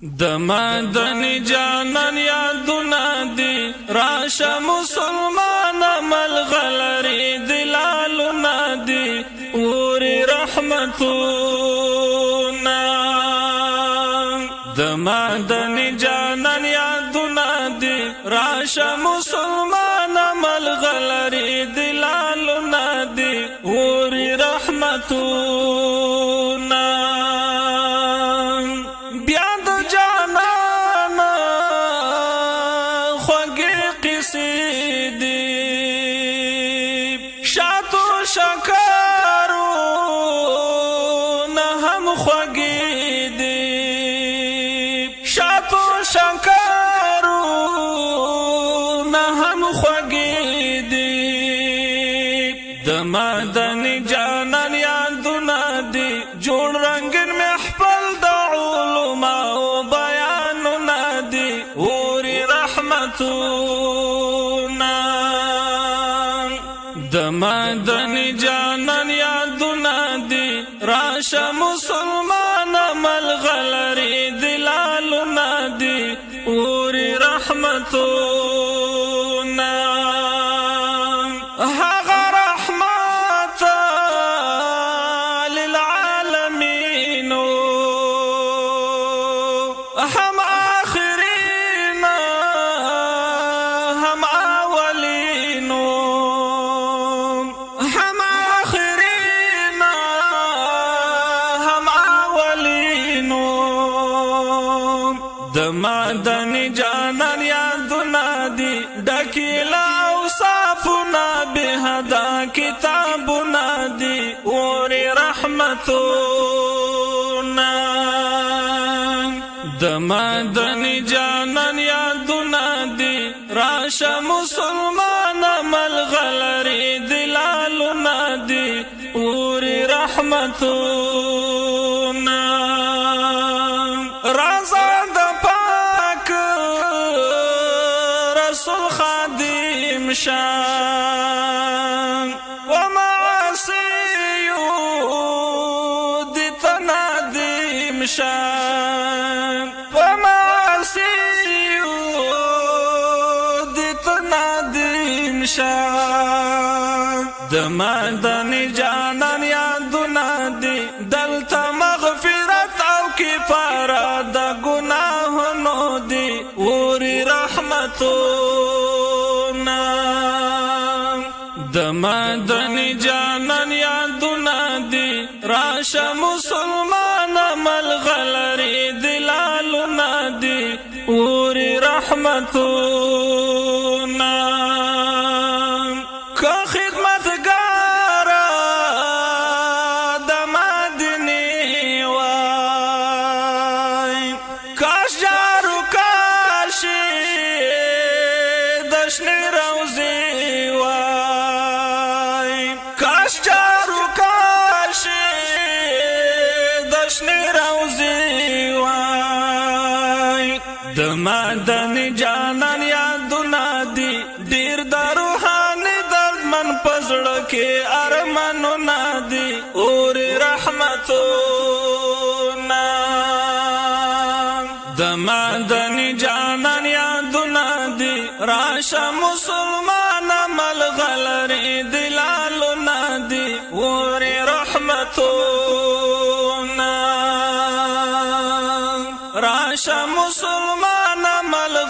د مدني جانان یادونه دي راشه مسلمان ملغلري دلالونه دي وري رحمتونه د مدني جانان یادونه دي راشه مسلمان ملغلري دلالونه دي وري رحمتونه شکرونه هم خوږې دي شاتو شکرونه هم خوږې دي د مدني جانان یادونه دي جوړ رنگین محفل د علماء بیانونه دي وري رحمتونه د مدني جانان یادونه دي راشه مسلمان ملغلري دلالونه دي وري رحمتونه هغه رحمت للعالمین هم آخرین هم اولین د مدني جانان یادونه دي ډکیلا اوصافونه بهدا کتابونه دي وري رحمتونه د مدني جانان یادونه دي راشه مسلمان ملغلري دلالونه دي وري رحمتونه رضا د پاک رسول خادم شان ومعاصیو دی تنادم شان ومعاصیو دی تنادم شان د مدني جانان یادونه دي دلته مغفرت او کفاره د ګناهونو دي وري رحمتونه د مدني جانان یادونه دي راشه مسلمان ملغلري دلالونه دي وري رحمتونه که خدمتګاره د مدینې وای کاش جارو کاشي د شنې روضې وای کاش جارو کاشي د شنې روضې وای د مدني جانان یادونه دي ډېر د روحاني دردمن په زړه کې ارمانونه دي وري رحمتونه د مدني جانان یادونه دي راشه مسلمان ملغلري دلالونه دي وري رحمتونه راشه مسلمان ملغلري